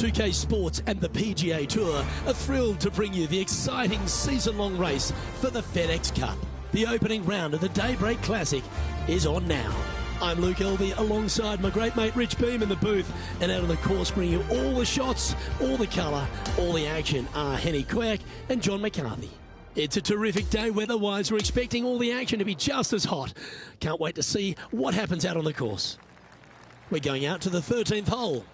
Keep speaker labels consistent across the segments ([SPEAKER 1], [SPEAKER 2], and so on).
[SPEAKER 1] 2K Sports and the PGA Tour are thrilled to bring you the exciting season-long race for the FedEx Cup. The opening round of the Daybreak Classic is on now. I'm Luke Elvey alongside my great mate Rich Beam in the booth, and out on the course bringing you all the shots, all the colour, all the action are Henny Quirk and John McCarthy. It's a terrific day weather-wise. We're expecting all the action to be just as hot. Can't wait to see what happens out on the course. We're going out to the 13th hole.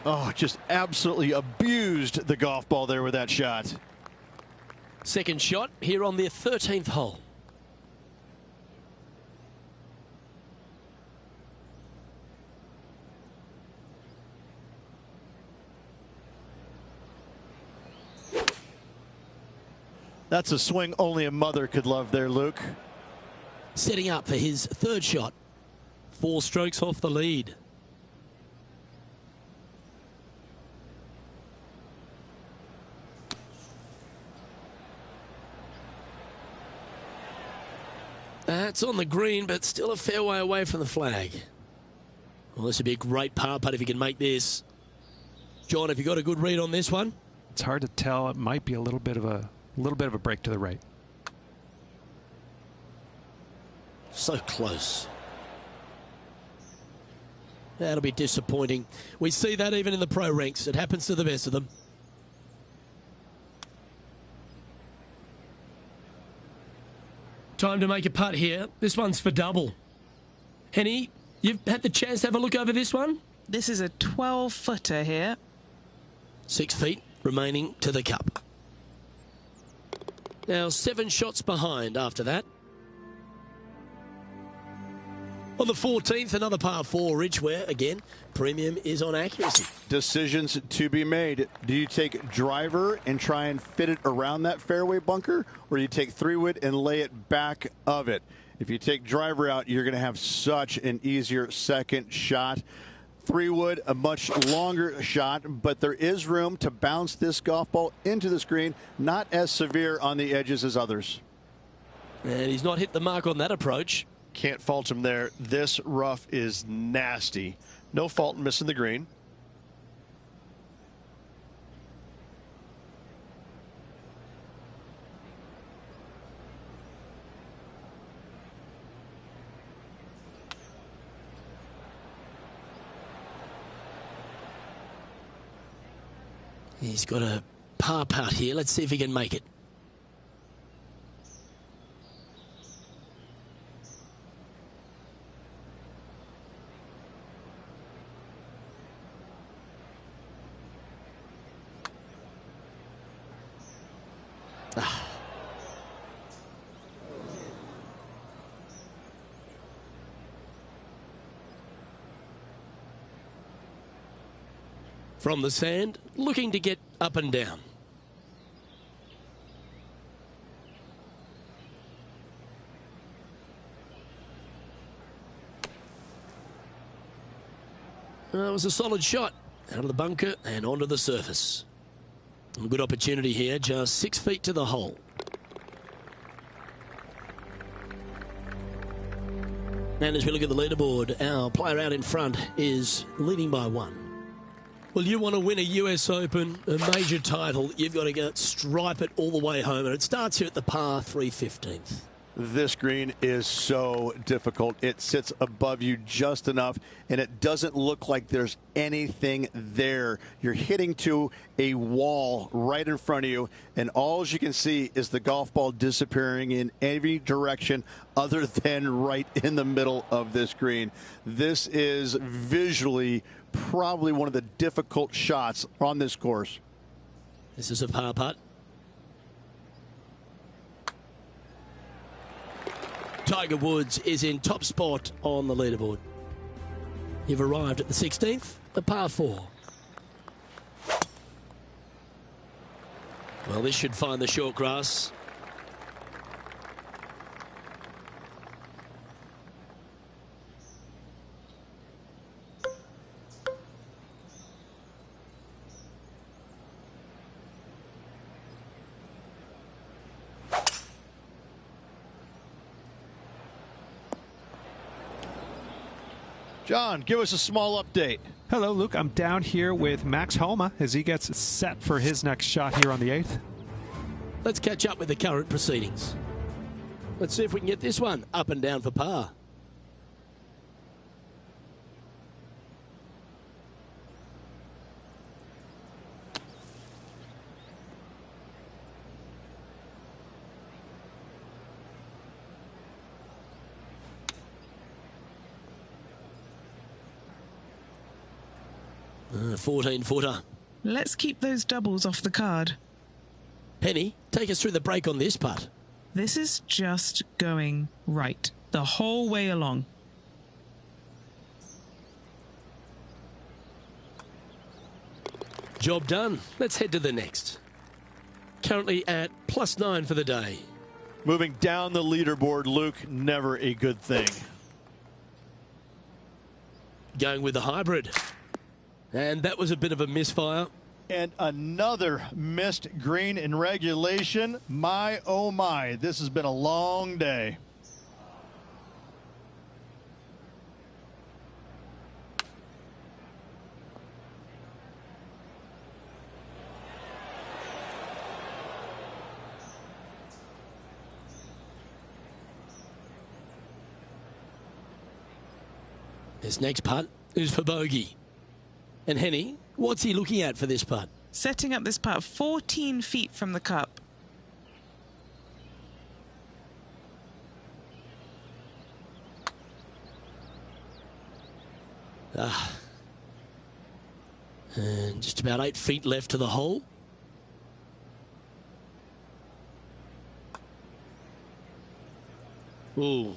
[SPEAKER 2] Oh, just absolutely abused the golf ball there with that shot.
[SPEAKER 1] Second shot here on the 13th hole.
[SPEAKER 2] That's a swing only a mother could love there, Luke.
[SPEAKER 1] Setting up for his third shot. 4 strokes off the lead. That's on the green, but still a fair way away from the flag. Well, this would be a great par putt if he can make this. John, have you got a good read on this one?
[SPEAKER 3] It's hard to tell. It might be a little bit of a break to the right.
[SPEAKER 1] So close. That'll be disappointing. We see that even in the pro ranks. It happens to the best of them. Time to make a putt here. This one's for double. Henny, you've had the chance to have a look over this one?
[SPEAKER 4] This is a 12-footer here.
[SPEAKER 1] 6 feet remaining to the cup. Now 7 shots behind after that. On the 14th, another par 4, Rich, where, again, premium is on accuracy.
[SPEAKER 2] Decisions to be made. Do you take driver and try and fit it around that fairway bunker, or do you take 3-wood and lay it back of it? If you take driver out, you're going to have such an easier second shot. 3-wood, a much longer shot, but there is room to bounce this golf ball into the screen, not as severe on the edges as others.
[SPEAKER 1] And he's not hit the mark on that approach.
[SPEAKER 5] Can't fault him there. This rough is nasty. No fault in missing the green.
[SPEAKER 1] He's got a par putt here. Let's see if he can make it. From the sand, looking to get up and down. It was a solid shot out of the bunker and onto the surface. A good opportunity here, just 6 feet to the hole. And as we look at the leaderboard, our player out in front is leading by 1. Well, you want to win a US Open, a major title, you've got to go stripe it all the way home, and it starts here at the par 3/15.
[SPEAKER 2] This green is so difficult. It sits above you just enough, and it doesn't look like there's anything there. You're hitting to a wall right in front of you, and all you can see is the golf ball disappearing in every direction other than right in the middle of this green. This is visually probably one of the difficult shots on this course.
[SPEAKER 1] This is a par putt. Tiger Woods is in top spot on the leaderboard. You've arrived at the 16th, a par 4. Well, this should find the short grass.
[SPEAKER 5] John, give us a small update.
[SPEAKER 3] Hello, Luke. I'm down here with Max Homa as he gets set for his next shot here on the 8th.
[SPEAKER 1] Let's catch up with the current proceedings. Let's see if we can get this one up and down for par. A 14-footer.
[SPEAKER 4] Let's keep those doubles off the card.
[SPEAKER 1] Henny, take us through the break on this putt.
[SPEAKER 4] This is just going right the whole way along.
[SPEAKER 1] Job done. Let's head to the next. Currently at +9 for the day.
[SPEAKER 5] Moving down the leaderboard, Luke, never a good thing.
[SPEAKER 1] Going with the hybrid. And that was a bit of a misfire.
[SPEAKER 5] And another missed green in regulation. My, oh my, this has been a long day.
[SPEAKER 1] This next putt is for bogey. And Henny, what's he looking at for this putt?
[SPEAKER 4] Setting up this putt 14 feet from the cup.
[SPEAKER 1] And just about 8 feet left to the hole. Ooh.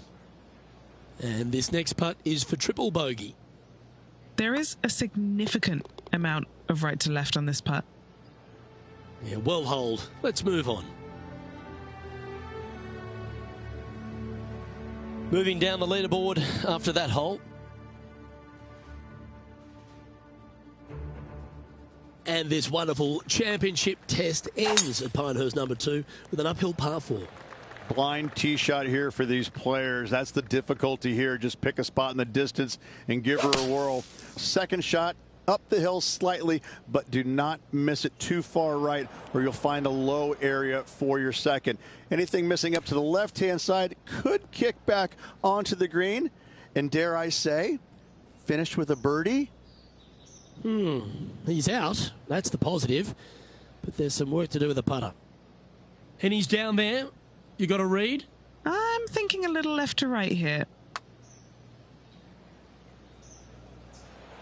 [SPEAKER 1] And this next putt is for triple bogey.
[SPEAKER 4] There is a significant amount of right to left on this putt.
[SPEAKER 1] Yeah, well holed. Let's move on. Moving down the leaderboard after that hole. And this wonderful championship test ends at Pinehurst number 2 with an uphill par 4.
[SPEAKER 2] Blind tee shot here for these players. That's the difficulty here. Just pick a spot in the distance and give her a whirl. Second shot up the hill slightly, but do not miss it too far right or you'll find a low area for your second. Anything missing up to the left-hand side could kick back onto the green. And dare I say, finish with a birdie.
[SPEAKER 1] He's out. That's the positive. But there's some work to do with the putter. And he's down there. You got a read?
[SPEAKER 4] I'm thinking a little left to right here.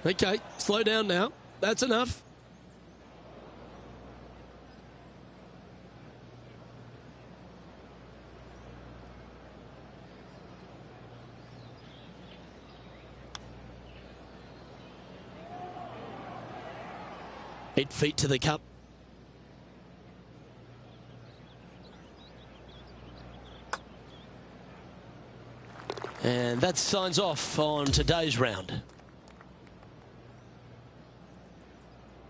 [SPEAKER 1] Okay, slow down now. That's enough. Eight feet to the cup. And that signs off on today's round.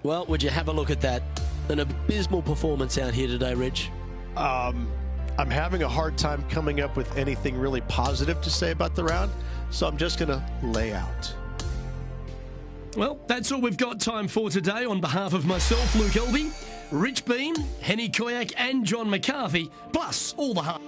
[SPEAKER 1] Well, would you have a look at that? An abysmal performance out here today, Rich.
[SPEAKER 5] I'm having a hard time coming up with anything really positive to say about the round, so I'm just going to lay out.
[SPEAKER 1] Well, that's all we've got time for today. On behalf of myself, Luke Elvey, Rich Bean, Henny Koyak and John McCarthy, plus all the hard...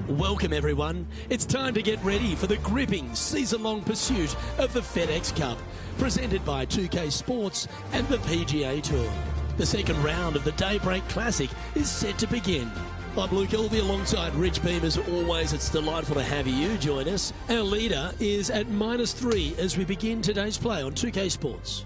[SPEAKER 1] Welcome everyone. It's time to get ready for the gripping season-long pursuit of the FedEx Cup, presented by 2K Sports and the PGA Tour. The second round of the Daybreak Classic is set to begin. I'm Luke Elvey alongside Rich Beam. As always, it's delightful to have you join us. Our leader is at -3 as we begin today's play on 2K Sports.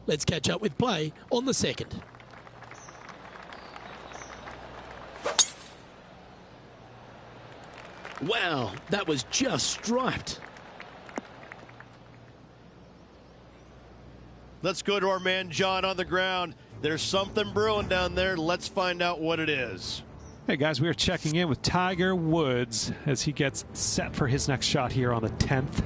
[SPEAKER 1] Let's catch up with play on the second. Wow, that was just striped.
[SPEAKER 5] Let's go to our man John on the ground. There's something brewing down there. Let's find out what it is.
[SPEAKER 3] Hey guys, we are checking in with Tiger Woods as he gets set for his next shot here on the 10th.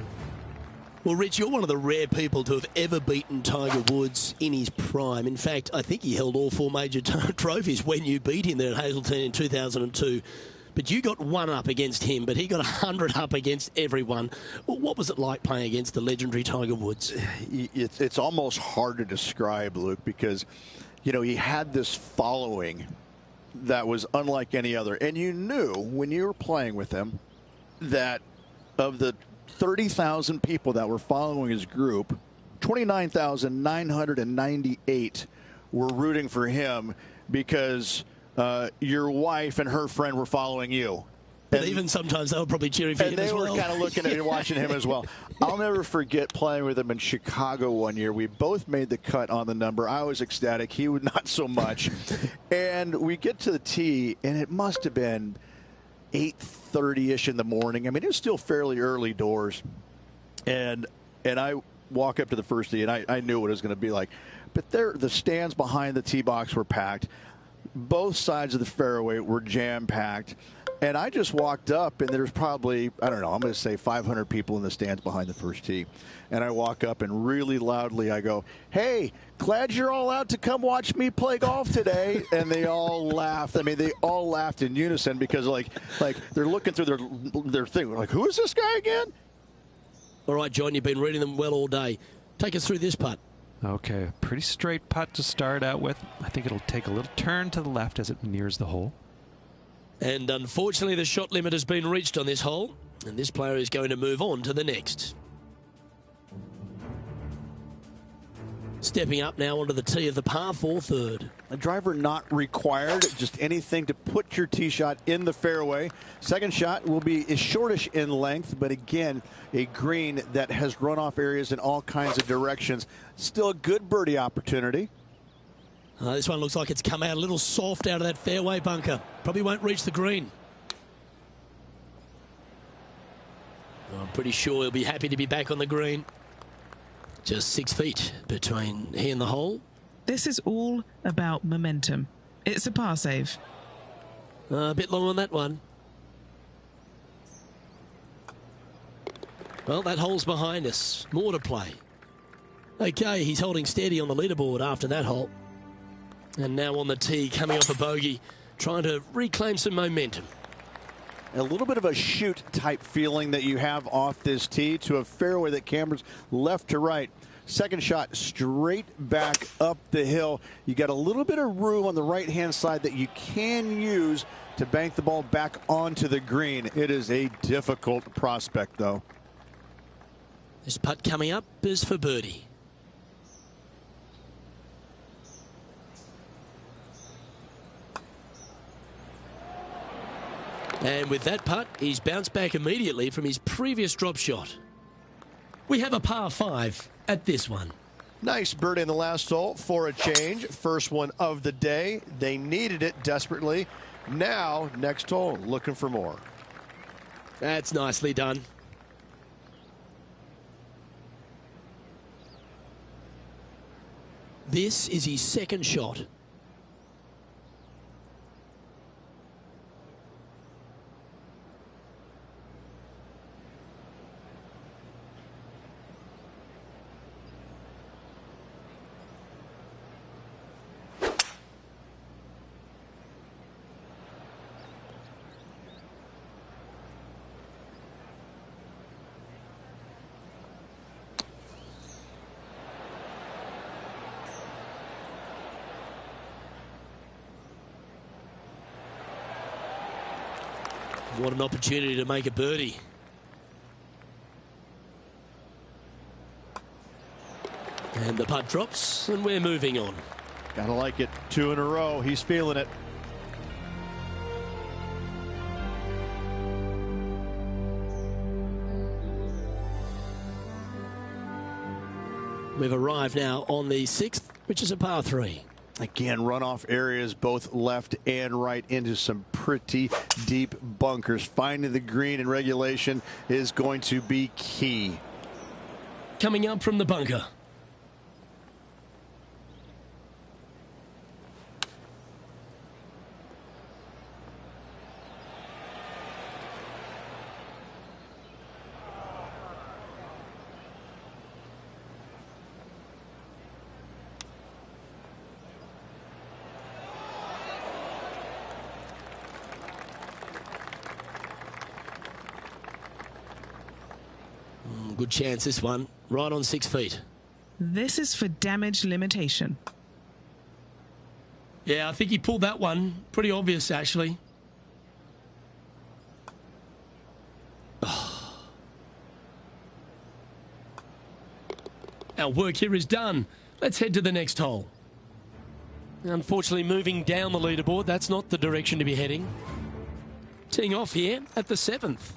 [SPEAKER 1] Well, Rich, you're one of the rare people to have ever beaten Tiger Woods in his prime. In fact, I think he held all 4 major trophies when you beat him there at Hazleton in 2002. But you got 1 up against him, but he got 100 up against everyone. Well, what was it like playing against the legendary Tiger Woods?
[SPEAKER 2] It's almost hard to describe, Luke, because, you know, he had this following that was unlike any other. And you knew when you were playing with him that of the 30,000 people that were following his group, 29,998 were rooting for him because your wife and her friend were following you.
[SPEAKER 1] But even sometimes they were probably cheering for him as well.
[SPEAKER 2] And they were kind of looking at you, watching him as well. I'll never forget playing with him in Chicago one year. We both made the cut on the number. I was ecstatic. He would not so much. And we get to the tee, and it must have been 8:30-ish in the morning. I mean, it was still fairly early doors. And I walk up to the first tee, and I knew what it was going to be like. But the stands behind the tee box were packed. Both sides of the fairway were jam-packed. And I just walked up, and there's probably, I don't know, I'm going to say 500 people in the stands behind the first tee. And I walk up, and really loudly I go, "Hey, glad you're all out to come watch me play golf today." And they all laughed. I mean, they all laughed in unison because, like they're looking through their thing. Like, who is this guy again?
[SPEAKER 1] All right, John, you've been reading them well all day. Take us through this putt.
[SPEAKER 3] Okay, pretty straight putt to start out with. I think it'll take a little turn to the left as it nears the hole.
[SPEAKER 1] And unfortunately, the shot limit has been reached on this hole, and this player is going to move on to the next. Stepping up now onto the tee of the par 4 third.
[SPEAKER 2] A driver not required, just anything to put your tee shot in the fairway. Second shot will be shortish in length, but again, a green that has runoff areas in all kinds of directions. Still a good birdie opportunity.
[SPEAKER 1] This one looks like it's come out a little soft out of that fairway bunker. Probably won't reach the green. I'm pretty sure he'll be happy to be back on the green. Just 6 feet between he and the hole.
[SPEAKER 4] This is all about momentum. It's a par save.
[SPEAKER 1] A bit long on that one. Well, that hole's behind us. More to play. Okay, he's holding steady on the leaderboard after that hole. And now on the tee, coming off a bogey, trying to reclaim some momentum.
[SPEAKER 2] A little bit of a shoot type feeling that you have off this tee to a fairway that cambers left to right. Second shot straight back up the hill. You got a little bit of room on the right-hand side that you can use to bank the ball back onto the green. It is a difficult prospect, though.
[SPEAKER 1] This putt coming up is for birdie. And with that putt, he's bounced back immediately from his previous drop shot. We have a par 5 at this one.
[SPEAKER 5] Nice birdie in the last hole for a change. First one of the day. They needed it desperately. Now, next hole, looking for more.
[SPEAKER 1] That's nicely done. This is his second shot. What an opportunity to make a birdie. And the putt drops, and we're moving on.
[SPEAKER 5] Gotta like it. 2 in a row. He's feeling it.
[SPEAKER 1] We've arrived now on the 6th, which is a par 3.
[SPEAKER 2] Again, runoff areas both left and right into some pretty deep bunkers. Finding the green in regulation is going to be key.
[SPEAKER 1] Coming up from the bunker. Good chance, this one. Right on 6 feet.
[SPEAKER 4] This is for damage limitation.
[SPEAKER 1] Yeah, I think he pulled that one. Pretty obvious, actually. Oh. Our work here is done. Let's head to the next hole. Unfortunately, moving down the leaderboard, that's not the direction to be heading. Teeing off here at the 7th.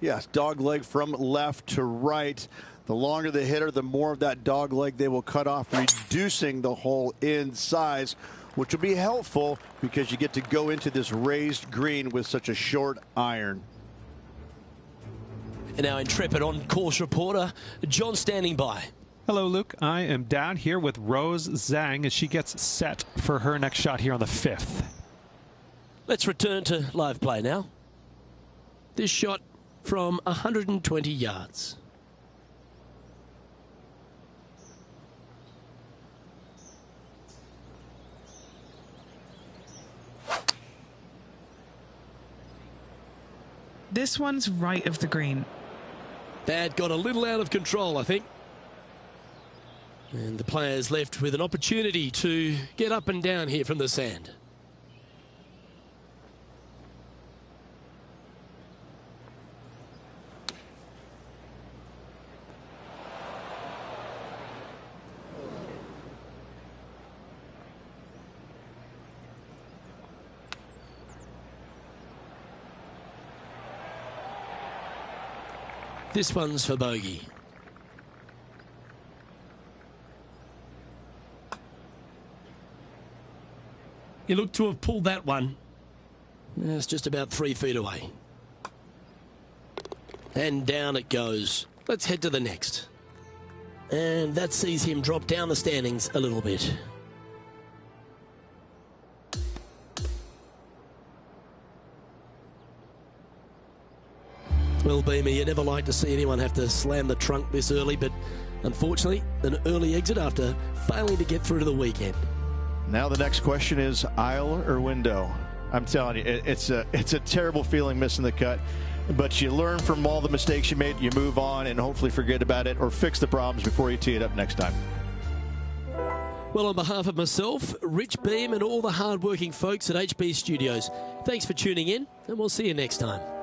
[SPEAKER 2] Yes, dog leg from left to right. The longer the hitter, the more of that dog leg they will cut off, reducing the hole in size, which will be helpful because you get to go into this raised green with such a short iron.
[SPEAKER 1] And our intrepid on-course reporter, John, standing by.
[SPEAKER 3] Hello, Luke. I am down here with Rose Zhang as she gets set for her next shot here on the 5th.
[SPEAKER 1] Let's return to live play now. This shot from 120 yards.
[SPEAKER 4] This one's right of the green.
[SPEAKER 1] That got a little out of control, I think. And the players left with an opportunity to get up and down here from the sand. This one's for bogey. He looked to have pulled that one. It's just about 3 feet away. And down it goes. Let's head to the next. And that sees him drop down the standings a little bit. Well, Beamer, you never like to see anyone have to slam the trunk this early, but unfortunately, an early exit after failing to get through to the weekend.
[SPEAKER 5] Now the next question is aisle or window. I'm telling you, it's a terrible feeling missing the cut, but you learn from all the mistakes you made, you move on, and hopefully forget about it or fix the problems before you tee it up next time.
[SPEAKER 1] Well, on behalf of myself, Rich Beam, and all the hard-working folks at HB Studios, thanks for tuning in, and we'll see you next time.